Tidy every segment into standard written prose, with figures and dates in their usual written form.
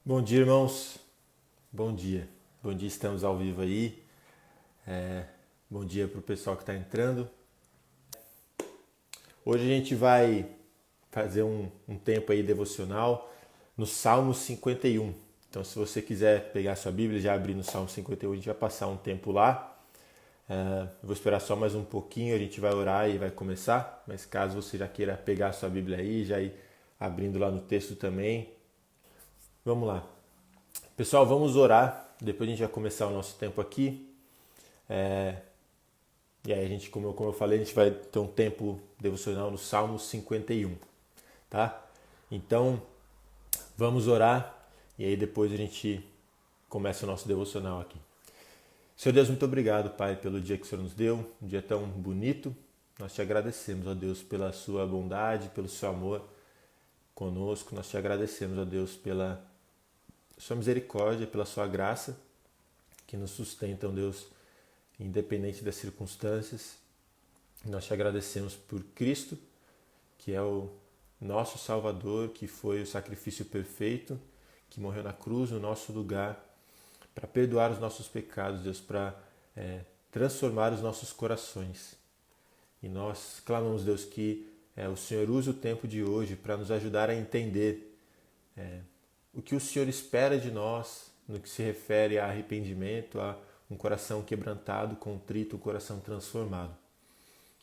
Bom dia, irmãos. Bom dia. Bom dia, estamos ao vivo aí. Bom dia para o pessoal que está entrando. Hoje a gente vai fazer um tempo aí devocional no Salmo 51. Então, se você quiser pegar sua Bíblia e já abrir no Salmo 51, a gente vai passar um tempo lá. Vou esperar só mais um pouquinho, a gente vai orar e vai começar. Mas caso você já queira pegar sua Bíblia aí, já ir abrindo lá no texto também. Vamos lá. Pessoal, vamos orar. Depois a gente vai começar o nosso tempo aqui. E aí a gente, como eu falei, a gente vai ter um tempo devocional no Salmo 51, tá? Então, vamos orar e aí depois a gente começa o nosso devocional aqui. Senhor Deus, muito obrigado, Pai, pelo dia que o Senhor nos deu, um dia tão bonito. Nós te agradecemos, ó Deus, pela sua bondade, pelo seu amor conosco. Nós te agradecemos, ó Deus, pela sua misericórdia, pela sua graça que nos sustentam, Deus, independente das circunstâncias. Nós te agradecemos por Cristo, que é o nosso Salvador, que foi o sacrifício perfeito, que morreu na cruz no nosso lugar, para perdoar os nossos pecados, Deus, para transformar os nossos corações. E nós clamamos, Deus, que o Senhor use o tempo de hoje para nos ajudar a entender o que o Senhor espera de nós no que se refere a arrependimento, a um coração quebrantado, contrito, um coração transformado.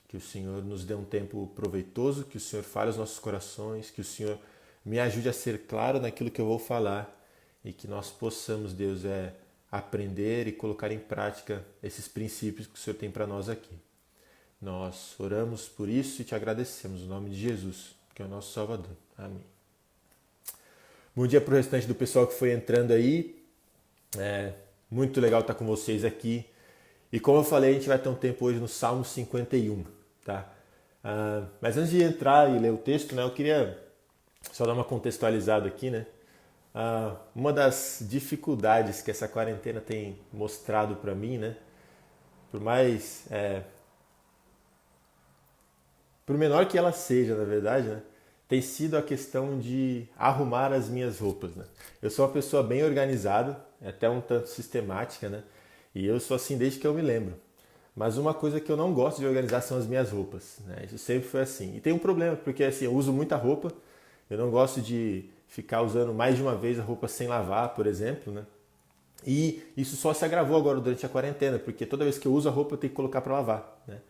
Que o Senhor nos dê um tempo proveitoso, que o Senhor fale aos nossos corações, que o Senhor me ajude a ser claro naquilo que eu vou falar e que nós possamos, Deus, aprender e colocar em prática esses princípios que o Senhor tem para nós aqui. Nós oramos por isso e te agradecemos no nome de Jesus, que é o nosso Salvador. Amém. Bom dia para o restante do pessoal que foi entrando aí. Muito legal estar com vocês aqui. E como eu falei, a gente vai ter um tempo hoje no Salmo 51, tá? Mas antes de entrar e ler o texto, né, eu queria só dar uma contextualizada aqui, né? Uma das dificuldades que essa quarentena tem mostrado para mim, né? Por menor que ela seja, na verdade, né? Tem sido a questão de arrumar as minhas roupas, né? Eu sou uma pessoa bem organizada, até um tanto sistemática, né? E eu sou assim desde que eu me lembro. Mas uma coisa que eu não gosto de organizar são as minhas roupas, né? Isso sempre foi assim. E tem um problema, porque assim, eu uso muita roupa, eu não gosto de ficar usando mais de uma vez a roupa sem lavar, por exemplo, né? E isso só se agravou agora durante a quarentena, porque toda vez que eu uso a roupa eu tenho que colocar para lavar, né?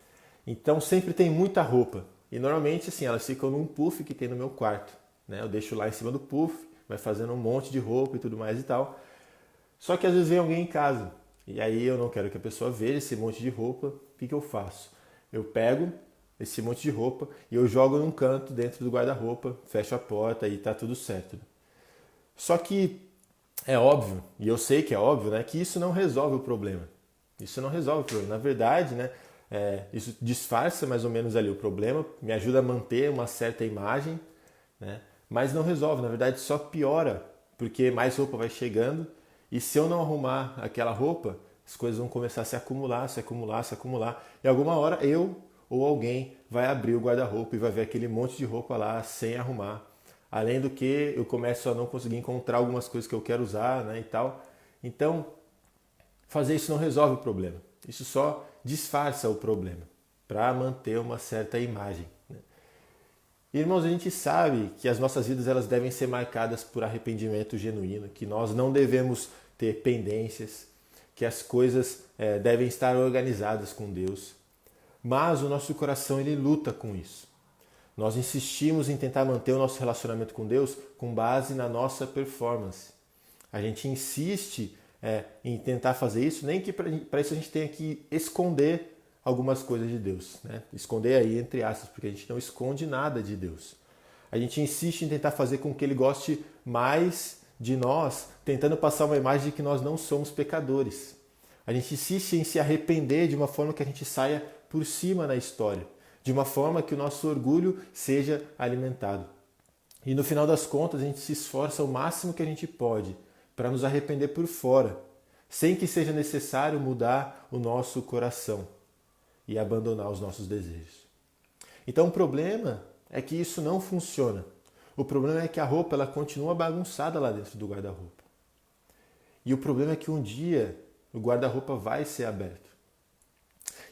Então sempre tem muita roupa. E normalmente assim, elas ficam num puff que tem no meu quarto, né? Eu deixo lá em cima do puff, vai fazendo um monte de roupa e tudo mais e tal. Só que às vezes vem alguém em casa, e aí eu não quero que a pessoa veja esse monte de roupa, o que eu faço? Eu pego esse monte de roupa e eu jogo num canto dentro do guarda-roupa, fecho a porta e tá tudo certo. Só que é óbvio, e eu sei que é óbvio, né, que isso não resolve o problema. Isso não resolve o problema. Na verdade, né, isso disfarça mais ou menos ali o problema, me ajuda a manter uma certa imagem, né, mas não resolve. Na verdade, só piora, porque mais roupa vai chegando e se eu não arrumar aquela roupa, as coisas vão começar a se acumular, se acumular, se acumular. E alguma hora eu ou alguém vai abrir o guarda-roupa e vai ver aquele monte de roupa lá sem arrumar. Além do que eu começo a não conseguir encontrar algumas coisas que eu quero usar, né, e tal. Então, fazer isso não resolve o problema. Isso só disfarça o problema para manter uma certa imagem, né? Irmãos, a gente sabe que as nossas vidas elas devem ser marcadas por arrependimento genuíno, que nós não devemos ter pendências, que as coisas devem estar organizadas com Deus. Mas o nosso coração ele luta com isso. Nós insistimos em tentar manter o nosso relacionamento com Deus com base na nossa performance. A gente insiste em tentar fazer isso, nem que para isso a gente tenha que esconder algumas coisas de Deus, né? Esconder aí entre aspas, porque a gente não esconde nada de Deus. A gente insiste em tentar fazer com que Ele goste mais de nós, tentando passar uma imagem de que nós não somos pecadores. A gente insiste em se arrepender de uma forma que a gente saia por cima na história, de uma forma que o nosso orgulho seja alimentado. E no final das contas, a gente se esforça o máximo que a gente pode para nos arrepender por fora, sem que seja necessário mudar o nosso coração e abandonar os nossos desejos. Então o problema é que isso não funciona. O problema é que a roupa ela continua bagunçada lá dentro do guarda-roupa. E o problema é que um dia o guarda-roupa vai ser aberto.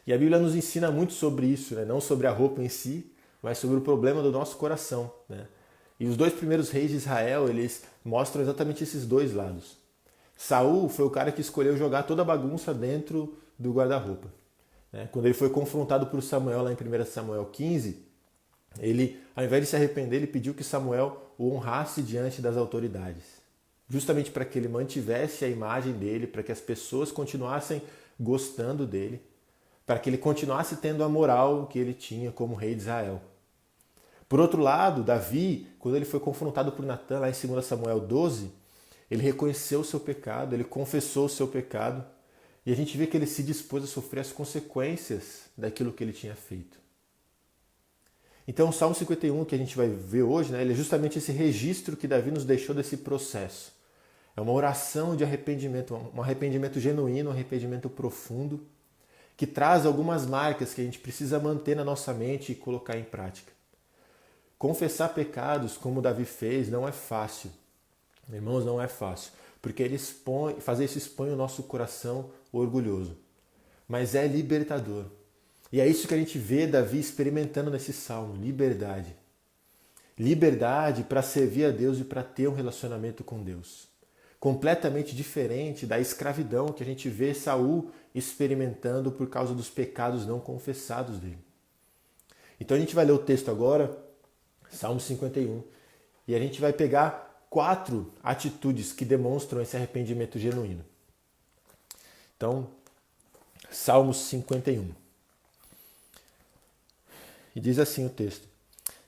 E a Bíblia nos ensina muito sobre isso, né? Não sobre a roupa em si, mas sobre o problema do nosso coração, né? E os dois primeiros reis de Israel, eles mostram exatamente esses dois lados. Saul foi o cara que escolheu jogar toda a bagunça dentro do guarda-roupa, né? Quando ele foi confrontado por Samuel lá em 1 Samuel 15, ele, ao invés de se arrepender, ele pediu que Samuel o honrasse diante das autoridades. Justamente para que ele mantivesse a imagem dele, para que as pessoas continuassem gostando dele, para que ele continuasse tendo a moral que ele tinha como rei de Israel. Por outro lado, Davi, quando ele foi confrontado por Natã, lá em 2 Samuel 12, ele reconheceu o seu pecado, ele confessou o seu pecado, e a gente vê que ele se dispôs a sofrer as consequências daquilo que ele tinha feito. Então, o Salmo 51, que a gente vai ver hoje, né, ele é justamente esse registro que Davi nos deixou desse processo. É uma oração de arrependimento, um arrependimento genuíno, um arrependimento profundo, que traz algumas marcas que a gente precisa manter na nossa mente e colocar em prática. Confessar pecados, como Davi fez, não é fácil. Irmãos, não é fácil, porque fazer isso expõe o nosso coração orgulhoso. Mas é libertador. E é isso que a gente vê Davi experimentando nesse salmo, liberdade. Liberdade para servir a Deus e para ter um relacionamento com Deus. Completamente diferente da escravidão que a gente vê Saul experimentando por causa dos pecados não confessados dele. Então a gente vai ler o texto agora, Salmo 51, e a gente vai pegar 4 atitudes que demonstram esse arrependimento genuíno. Então, Salmo 51. E diz assim o texto: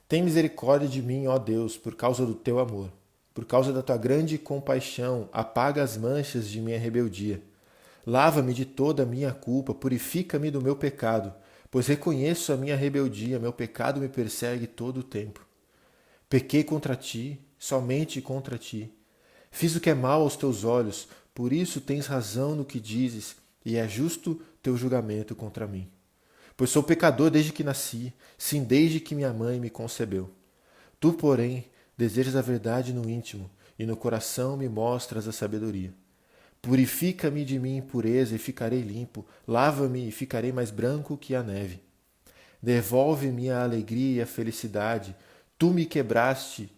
Tem misericórdia de mim, ó Deus, por causa do teu amor. Por causa da tua grande compaixão, apaga as manchas de minha rebeldia. Lava-me de toda a minha culpa, purifica-me do meu pecado, pois reconheço a minha rebeldia, meu pecado me persegue todo o tempo. Pequei contra ti, somente contra ti. Fiz o que é mal aos teus olhos, por isso tens razão no que dizes, e é justo teu julgamento contra mim. Pois sou pecador desde que nasci, sim, desde que minha mãe me concebeu. Tu, porém, desejas a verdade no íntimo, e no coração me mostras a sabedoria. Purifica-me de minha impureza e ficarei limpo, lava-me e ficarei mais branco que a neve. Devolve-me a alegria e a felicidade, tu me quebraste,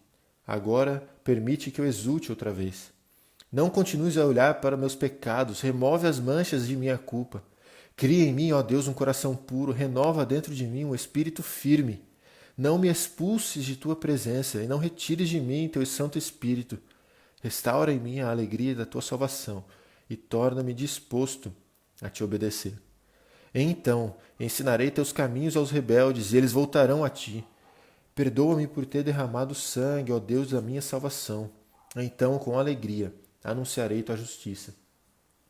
agora permite que eu exulte outra vez. Não continues a olhar para meus pecados, remove as manchas de minha culpa. Cria em mim, ó Deus, um coração puro, renova dentro de mim um espírito firme. Não me expulses de tua presença e não retires de mim teu Santo Espírito. Restaura em mim a alegria da tua salvação e torna-me disposto a te obedecer. Então ensinarei teus caminhos aos rebeldes e eles voltarão a ti. Perdoa-me por ter derramado sangue, ó Deus da minha salvação. Então, com alegria, anunciarei tua justiça.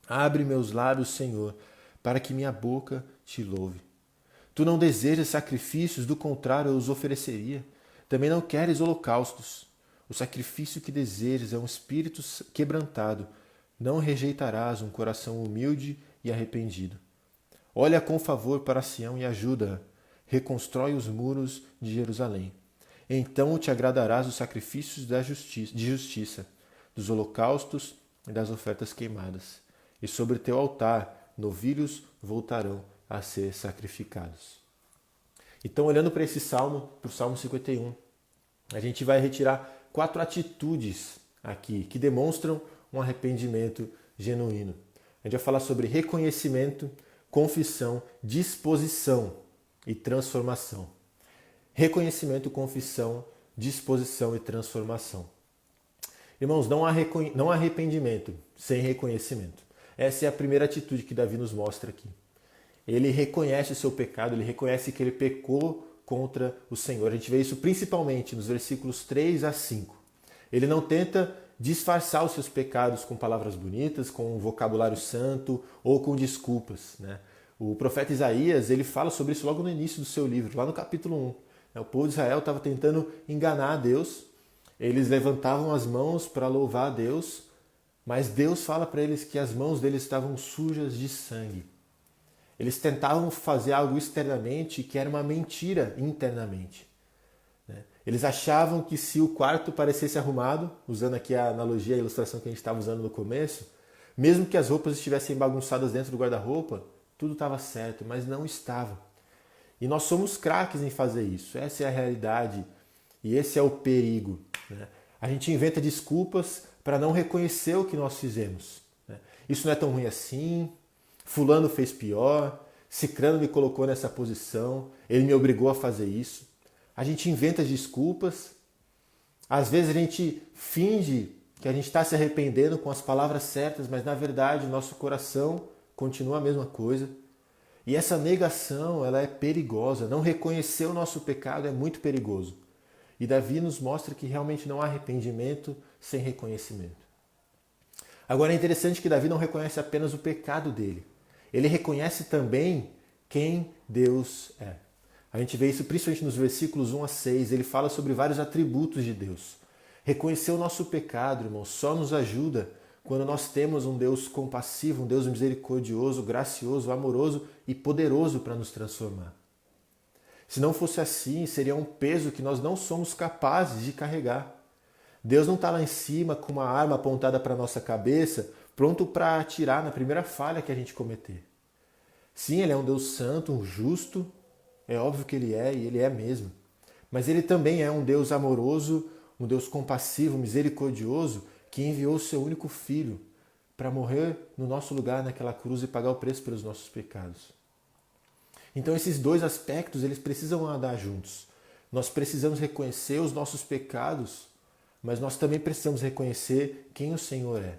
Abre meus lábios, Senhor, para que minha boca te louve. Tu não desejas sacrifícios, do contrário eu os ofereceria. Também não queres holocaustos. O sacrifício que desejas é um espírito quebrantado. Não rejeitarás um coração humilde e arrependido. Olha com favor para Sião e ajuda-a. Reconstrói os muros de Jerusalém. Então te agradarás dos sacrifícios de justiça, dos holocaustos e das ofertas queimadas. E sobre teu altar novilhos voltarão a ser sacrificados. Então, olhando para esse salmo, para o Salmo 51, a gente vai retirar 4 atitudes aqui que demonstram um arrependimento genuíno. A gente vai falar sobre reconhecimento, confissão, disposição e transformação. Reconhecimento, confissão, disposição e transformação. Irmãos, não há arrependimento sem reconhecimento. Essa é a primeira atitude que Davi nos mostra aqui. Ele reconhece o seu pecado, ele reconhece que ele pecou contra o Senhor. A gente vê isso principalmente nos versículos 3 a 5. Ele não tenta disfarçar os seus pecados com palavras bonitas, com um vocabulário santo ou com desculpas, né? O profeta Isaías, ele fala sobre isso logo no início do seu livro, lá no capítulo 1. O povo de Israel estava tentando enganar a Deus, eles levantavam as mãos para louvar a Deus, mas Deus fala para eles que as mãos deles estavam sujas de sangue. Eles tentavam fazer algo externamente que era uma mentira internamente. Eles achavam que se o quarto parecesse arrumado, usando aqui a analogia, a ilustração que a gente estava usando no começo, Mesmo que as roupas estivessem bagunçadas dentro do guarda-roupa, tudo estava certo, mas não estava. E nós somos craques em fazer isso. Essa é a realidade e esse é o perigo, né? A gente inventa desculpas para não reconhecer o que nós fizemos, né? Isso não é tão ruim assim, fulano fez pior, cicrano me colocou nessa posição, ele me obrigou a fazer isso. A gente inventa desculpas, às vezes a gente finge que a gente está se arrependendo com as palavras certas, mas na verdade o nosso coração continua a mesma coisa. E essa negação, ela é perigosa. Não reconhecer o nosso pecado é muito perigoso. E Davi nos mostra que realmente não há arrependimento sem reconhecimento. Agora é interessante que Davi não reconhece apenas o pecado dele. Ele reconhece também quem Deus é. A gente vê isso principalmente nos versículos 1 a 6. Ele fala sobre vários atributos de Deus. Reconhecer o nosso pecado, irmão, só nos ajuda quando nós temos um Deus compassivo, um Deus misericordioso, gracioso, amoroso e poderoso para nos transformar. Se não fosse assim, seria um peso que nós não somos capazes de carregar. Deus não está lá em cima com uma arma apontada para a nossa cabeça, pronto para atirar na primeira falha que a gente cometer. Sim, Ele é um Deus santo, um justo, é óbvio que Ele é e Ele é mesmo. Mas Ele também é um Deus amoroso, um Deus compassivo, misericordioso, que enviou o seu único Filho para morrer no nosso lugar naquela cruz e pagar o preço pelos nossos pecados. Então esses dois aspectos, eles precisam andar juntos. Nós precisamos reconhecer os nossos pecados, mas nós também precisamos reconhecer quem o Senhor é.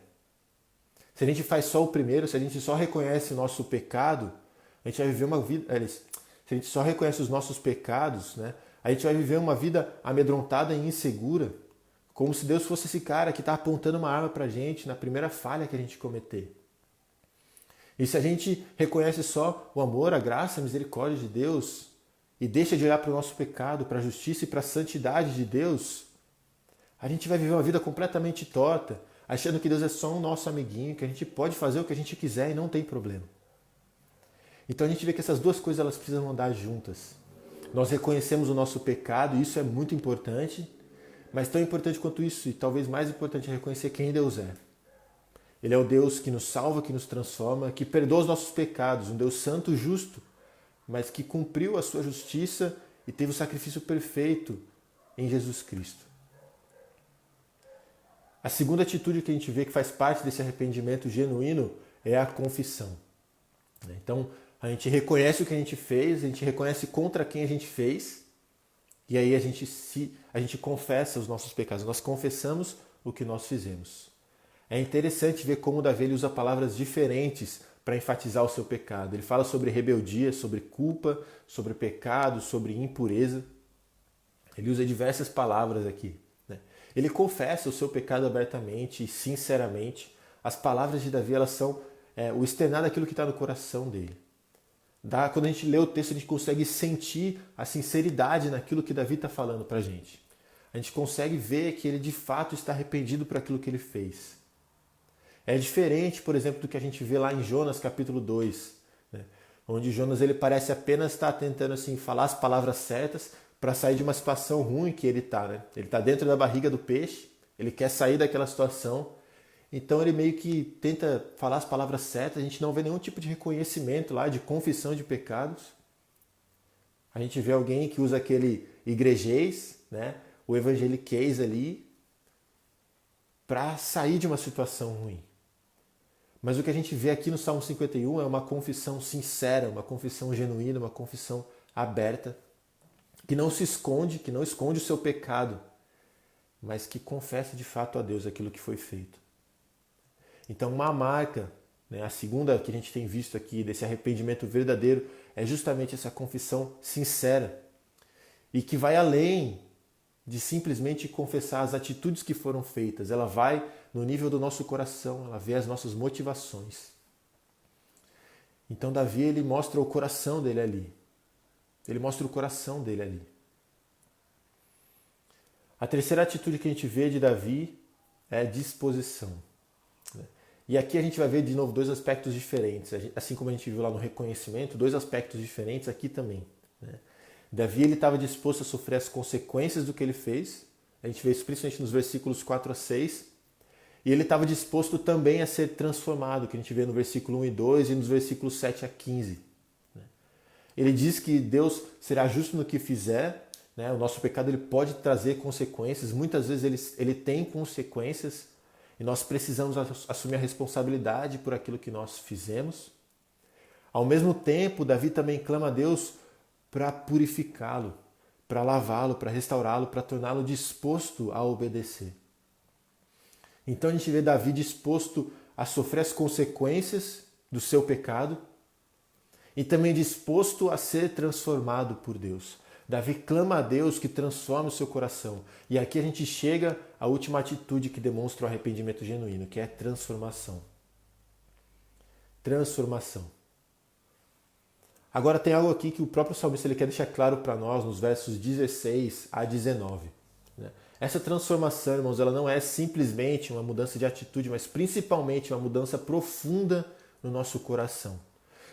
Se a gente faz só o primeiro, se a gente só reconhece o nosso pecado, a gente vai viver uma vida... Se a gente só reconhece os nossos pecados, né, a gente vai viver uma vida amedrontada e insegura, como se Deus fosse esse cara que está apontando uma arma para a gente na primeira falha que a gente cometer. E se a gente reconhece só o amor, a graça, a misericórdia de Deus e deixa de olhar para o nosso pecado, para a justiça e para a santidade de Deus, a gente vai viver uma vida completamente torta, achando que Deus é só um nosso amiguinho, que a gente pode fazer o que a gente quiser e não tem problema. Então a gente vê que essas duas coisas elas precisam andar juntas. Nós reconhecemos o nosso pecado e isso é muito importante, mas tão importante quanto isso, e talvez mais importante, é reconhecer quem Deus é. Ele é o Deus que nos salva, que nos transforma, que perdoa os nossos pecados, um Deus santo, justo, mas que cumpriu a sua justiça e teve o sacrifício perfeito em Jesus Cristo. A segunda atitude que a gente vê que faz parte desse arrependimento genuíno é a confissão. Então, a gente reconhece o que a gente fez, a gente reconhece contra quem a gente fez, e aí a gente confessa os nossos pecados, nós confessamos o que nós fizemos. É interessante ver como Davi ele usa palavras diferentes para enfatizar o seu pecado. Ele fala sobre rebeldia, sobre culpa, sobre pecado, sobre impureza. Ele usa diversas palavras aqui, né? Ele confessa o seu pecado abertamente e sinceramente. As palavras de Davi elas são o externar daquilo que está no coração dele. Quando a gente lê o texto, a gente consegue sentir a sinceridade naquilo que Davi está falando para a gente. A gente consegue ver que ele de fato está arrependido por aquilo que ele fez. É diferente, por exemplo, do que a gente vê lá em Jonas capítulo 2, né? Onde Jonas ele parece apenas estar tentando assim, falar as palavras certas para sair de uma situação ruim que ele está. Né? Ele está dentro da barriga do peixe, ele quer sair daquela situação, então ele meio que tenta falar as palavras certas, a gente não vê nenhum tipo de reconhecimento lá, de confissão de pecados. A gente vê alguém que usa aquele igrejês, né? O evangeliquez ali, para sair de uma situação ruim. Mas o que a gente vê aqui no Salmo 51 é uma confissão sincera, uma confissão genuína, uma confissão aberta, que não se esconde, que não esconde o seu pecado, mas que confessa de fato a Deus aquilo que foi feito. Então uma marca, né, a segunda que a gente tem visto aqui desse arrependimento verdadeiro, é justamente essa confissão sincera e que vai além de simplesmente confessar as atitudes que foram feitas. Ela vai no nível do nosso coração, ela vê as nossas motivações. Então Davi ele mostra o coração dele ali. Ele mostra o coração dele ali. A terceira atitude que a gente vê de Davi é disposição. E aqui a gente vai ver de novo dois aspectos diferentes. Assim como a gente viu lá no reconhecimento, dois aspectos diferentes aqui também, né? Davi ele estava disposto a sofrer as consequências do que ele fez. A gente vê isso principalmente nos versículos 4 a 6. e ele estava disposto também a ser transformado, que a gente vê no versículo 1 e 2 e nos versículos 7 a 15. Ele diz que Deus será justo no que fizer, né? O nosso pecado ele pode trazer consequências, muitas vezes ele tem consequências e nós precisamos assumir a responsabilidade por aquilo que nós fizemos. Ao mesmo tempo, Davi também clama a Deus para purificá-lo, para lavá-lo, para restaurá-lo, para torná-lo disposto a obedecer. Então a gente vê Davi disposto a sofrer as consequências do seu pecado e também disposto a ser transformado por Deus. Davi clama a Deus que transforme o seu coração. E aqui a gente chega à última atitude que demonstra o arrependimento genuíno, que é transformação. Transformação. Agora tem algo aqui que o próprio salmista ele quer deixar claro para nós nos versos 16 a 19. Essa transformação, irmãos, ela não é simplesmente uma mudança de atitude, mas principalmente uma mudança profunda no nosso coração.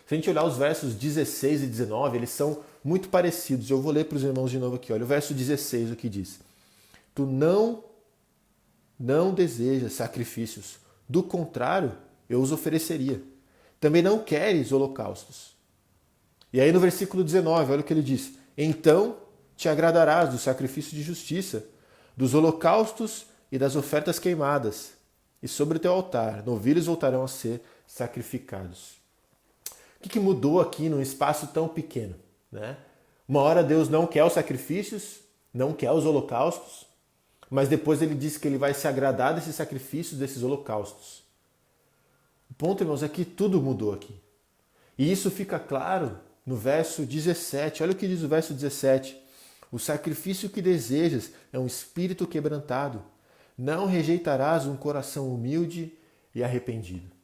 Se a gente olhar os versos 16 e 19, eles são muito parecidos. Eu vou ler para os irmãos de novo aqui. Olha o verso 16, o que diz. Tu não desejas sacrifícios, do contrário, eu os ofereceria. Também não queres holocaustos. E aí no versículo 19, olha o que ele diz. Então te agradarás do sacrifício de justiça, dos holocaustos e das ofertas queimadas. E sobre o teu altar, novilhos voltarão a ser sacrificados. O que mudou aqui num espaço tão pequeno? Né? Uma hora Deus não quer os sacrifícios, não quer os holocaustos, mas depois ele diz que ele vai se agradar desses sacrifícios, desses holocaustos. O ponto, irmãos, é que tudo mudou aqui. E isso fica claro no verso 17. Olha o que diz o verso 17. O sacrifício que desejas é um espírito quebrantado. Não rejeitarás um coração humilde e arrependido.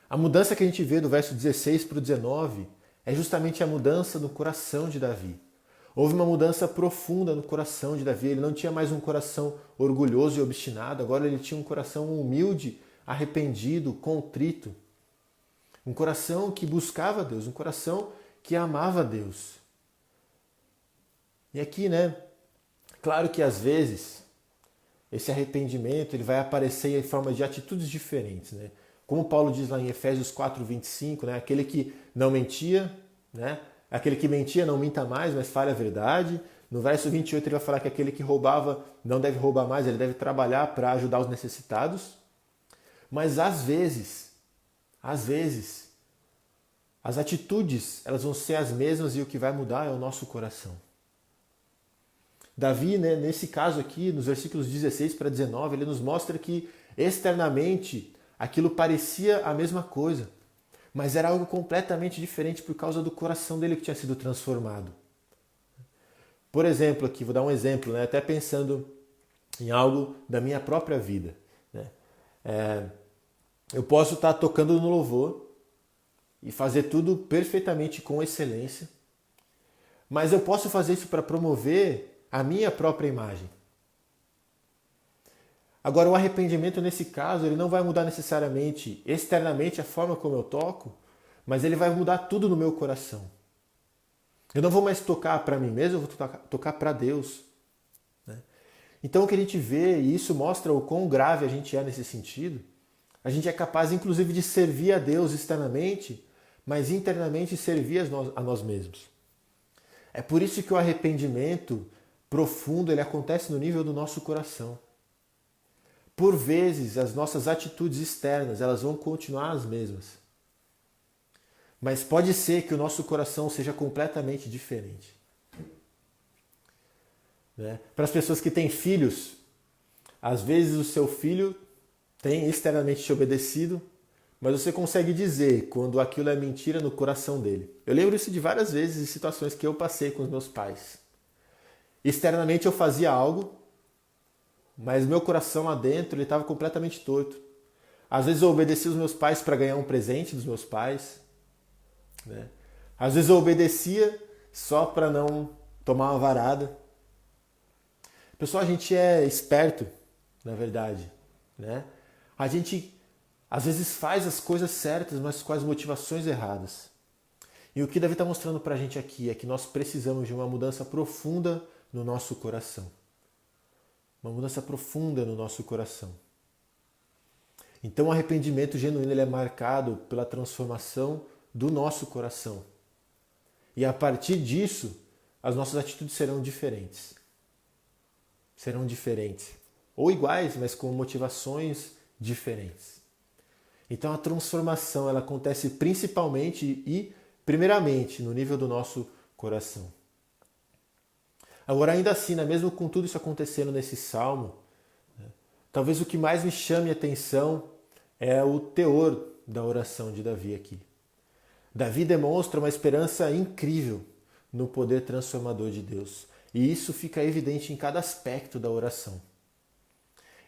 A mudança que a gente vê do verso 16 para o 19 é justamente a mudança no coração de Davi. Houve uma mudança profunda no coração de Davi. Ele não tinha mais um coração orgulhoso e obstinado, agora ele tinha um coração humilde, arrependido, contrito. Um coração que buscava Deus, um coração que amava Deus. E aqui, né, claro que às vezes esse arrependimento ele vai aparecer em forma de atitudes diferentes, né? Como Paulo diz lá em Efésios 4:25, né, aquele que não mentia, né, aquele que mentia não minta mais, mas fale a verdade. No verso 28 ele vai falar que aquele que roubava não deve roubar mais, ele deve trabalhar para ajudar os necessitados. Mas às vezes, as atitudes elas vão ser as mesmas e o que vai mudar é o nosso coração. Davi, né, nesse caso aqui, nos versículos 16 para 19, ele nos mostra que externamente aquilo parecia a mesma coisa, mas era algo completamente diferente por causa do coração dele que tinha sido transformado. Por exemplo, aqui, vou dar um exemplo, né, até pensando em algo da minha própria vida. Né? Eu posso estar tocando no louvor e fazer tudo perfeitamente com excelência, mas eu posso fazer isso para promover a minha própria imagem. Agora, o arrependimento nesse caso, ele não vai mudar necessariamente externamente a forma como eu toco, mas ele vai mudar tudo no meu coração. Eu não vou mais tocar para mim mesmo, eu vou tocar para Deus. Né? Então o que a gente vê, e isso mostra o quão grave a gente é nesse sentido, a gente é capaz inclusive de servir a Deus externamente, mas internamente servir a nós mesmos. É por isso que o arrependimento profundo ele acontece no nível do nosso coração. Por vezes, as nossas atitudes externas elas vão continuar as mesmas. Mas pode ser que o nosso coração seja completamente diferente. Né? Para as pessoas que têm filhos, às vezes o seu filho tem externamente te obedecido, mas você consegue dizer quando aquilo é mentira no coração dele. Eu lembro isso de várias vezes em situações que eu passei com os meus pais. Externamente eu fazia algo, mas meu coração lá dentro ele estava completamente torto. Às vezes eu obedecia os meus pais para ganhar um presente dos meus pais. Né? Às vezes eu obedecia só para não tomar uma varada. Pessoal, a gente é esperto, na verdade. Né? A gente às vezes faz as coisas certas, mas com as motivações erradas. E o que Davi está mostrando para a gente aqui é que nós precisamos de uma mudança profunda no nosso coração. uma mudança profunda no nosso coração. Então o arrependimento genuíno ele é marcado pela transformação do nosso coração. E a partir disso, as nossas atitudes serão diferentes. Serão diferentes. Ou iguais, mas com motivações diferentes. Então a transformação ela acontece principalmente e primeiramente no nível do nosso coração. Agora ainda assim, mesmo com tudo isso acontecendo nesse salmo, talvez o que mais me chame a atenção é o teor da oração de Davi aqui. Davi demonstra uma esperança incrível no poder transformador de Deus. E isso fica evidente em cada aspecto da oração.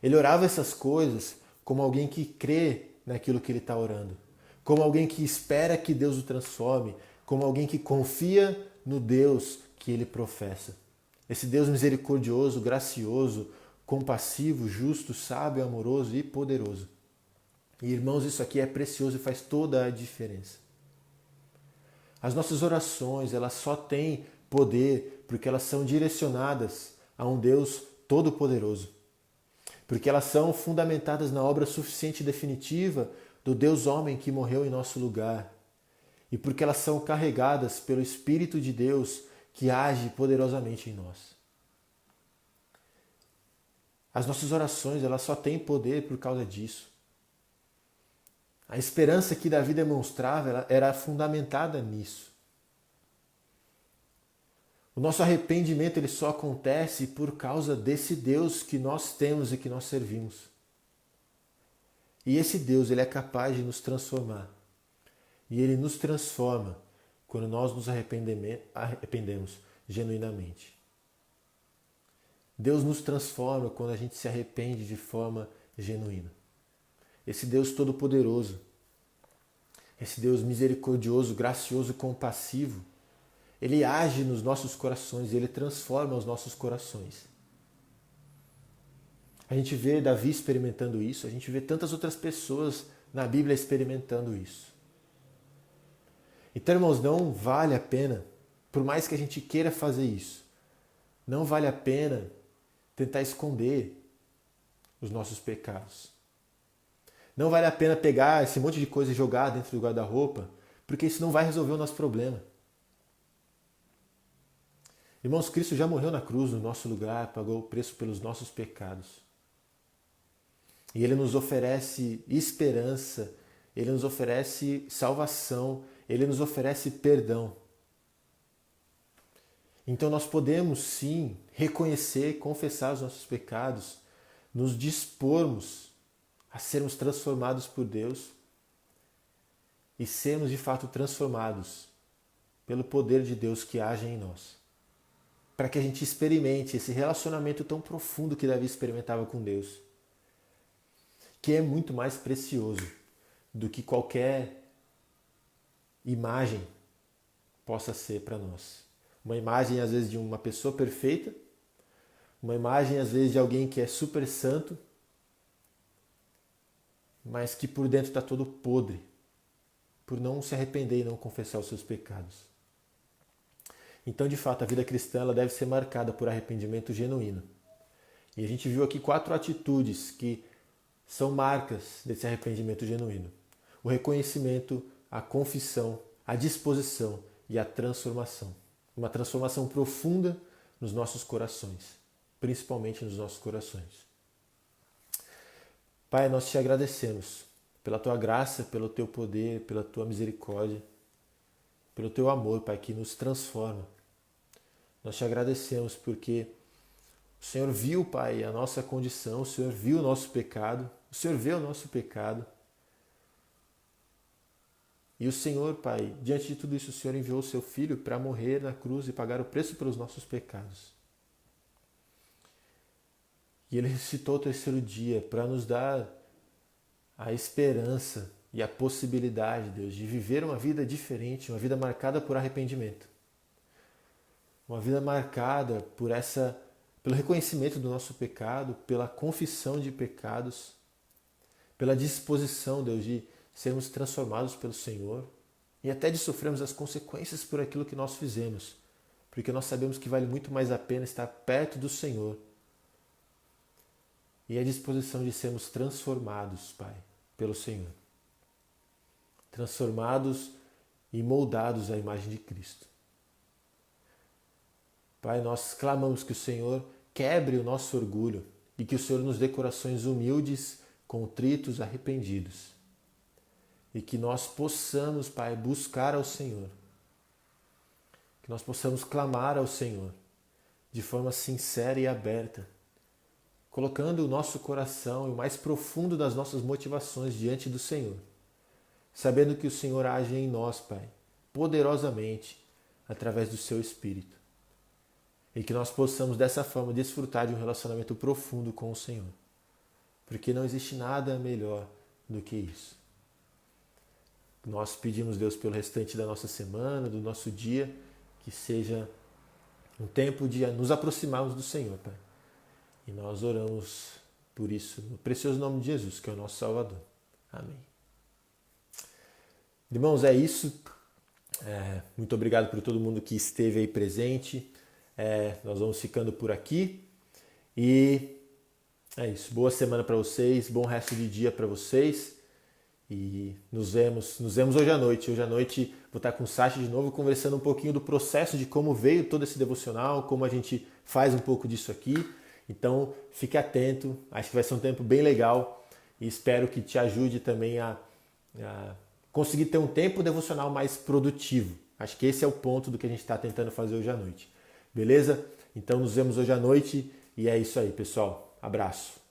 Ele orava essas coisas como alguém que crê naquilo que ele está orando. Como alguém que espera que Deus o transforme. Como alguém que confia no Deus que ele professa. Esse Deus misericordioso, gracioso, compassivo, justo, sábio, amoroso e poderoso. E irmãos, isso aqui é precioso e faz toda a diferença. As nossas orações, elas só têm poder porque elas são direcionadas a um Deus todo-poderoso. Porque elas são fundamentadas na obra suficiente e definitiva do Deus homem que morreu em nosso lugar. E porque elas são carregadas pelo Espírito de Deus que age poderosamente em nós. As nossas orações, elas só têm poder por causa disso. A esperança que Davi demonstrava era fundamentada nisso. O nosso arrependimento ele só acontece por causa desse Deus que nós temos e que nós servimos. E esse Deus ele é capaz de nos transformar. E ele nos transforma quando nós nos arrependemos genuinamente. Deus nos transforma quando a gente se arrepende de forma genuína. Esse Deus todo-poderoso, esse Deus misericordioso, gracioso, compassivo, ele age nos nossos corações e ele transforma os nossos corações. A gente vê Davi experimentando isso, a gente vê tantas outras pessoas na Bíblia experimentando isso. Então, irmãos, não vale a pena, por mais que a gente queira fazer isso, não vale a pena tentar esconder os nossos pecados. Não vale a pena pegar esse monte de coisa e jogar dentro do guarda-roupa, porque isso não vai resolver o nosso problema. Irmãos, Cristo já morreu na cruz no nosso lugar, pagou o preço pelos nossos pecados. E Ele nos oferece esperança, Ele nos oferece salvação, Ele nos oferece perdão. Então nós podemos sim reconhecer, confessar os nossos pecados, nos dispormos a sermos transformados por Deus e sermos de fato transformados pelo poder de Deus que age em nós. Para que a gente experimente esse relacionamento tão profundo que Davi experimentava com Deus, que é muito mais precioso do que qualquer imagem possa ser para nós. Uma imagem às vezes de uma pessoa perfeita, uma imagem às vezes de alguém que é super santo, mas que por dentro está todo podre, por não se arrepender e não confessar os seus pecados. Então, de fato, a vida cristã ela deve ser marcada por arrependimento genuíno. E a gente viu aqui 4 atitudes que são marcas desse arrependimento genuíno. O reconhecimento, a confissão, a disposição e a transformação. Uma transformação profunda nos nossos corações, principalmente nos nossos corações. Pai, nós te agradecemos pela tua graça, pelo teu poder, pela tua misericórdia, pelo teu amor, Pai, que nos transforma. Nós te agradecemos porque o Senhor viu, Pai, a nossa condição, o Senhor viu o nosso pecado, o Senhor vê o nosso pecado. E o Senhor, Pai, diante de tudo isso, o Senhor enviou o seu Filho para morrer na cruz e pagar o preço pelos nossos pecados. E Ele ressuscitou ao terceiro dia para nos dar a esperança e a possibilidade, Deus, de viver uma vida diferente, uma vida marcada por arrependimento. Uma vida marcada pelo reconhecimento do nosso pecado, pela confissão de pecados, pela disposição, Deus, de sermos transformados pelo Senhor e até de sofrermos as consequências por aquilo que nós fizemos, porque nós sabemos que vale muito mais a pena estar perto do Senhor e a disposição de sermos transformados, Pai, pelo Senhor. Transformados e moldados à imagem de Cristo. Pai, nós clamamos que o Senhor quebre o nosso orgulho e que o Senhor nos dê corações humildes, contritos, arrependidos. E que nós possamos, Pai, buscar ao Senhor. Que nós possamos clamar ao Senhor de forma sincera e aberta, colocando o nosso coração e o mais profundo das nossas motivações diante do Senhor, sabendo que o Senhor age em nós, Pai, poderosamente, através do Seu Espírito. E que nós possamos, dessa forma, desfrutar de um relacionamento profundo com o Senhor. Porque não existe nada melhor do que isso. Nós pedimos, Deus, pelo restante da nossa semana, do nosso dia, que seja um tempo de nos aproximarmos do Senhor, Pai. E nós oramos por isso, no precioso nome de Jesus, que é o nosso Salvador. Amém. Irmãos, é isso. Muito obrigado por todo mundo que esteve aí presente. Nós vamos ficando por aqui. E é isso. Boa semana para vocês, bom resto de dia para vocês. E nos vemos hoje à noite. Hoje à noite vou estar com o Sacha de novo, conversando um pouquinho do processo de como veio todo esse devocional, como a gente faz um pouco disso aqui. Então, fique atento. Acho que vai ser um tempo bem legal e espero que te ajude também a conseguir ter um tempo devocional mais produtivo. Acho que esse é o ponto do que a gente está tentando fazer hoje à noite. Beleza? Então, nos vemos hoje à noite e é isso aí, pessoal. Abraço.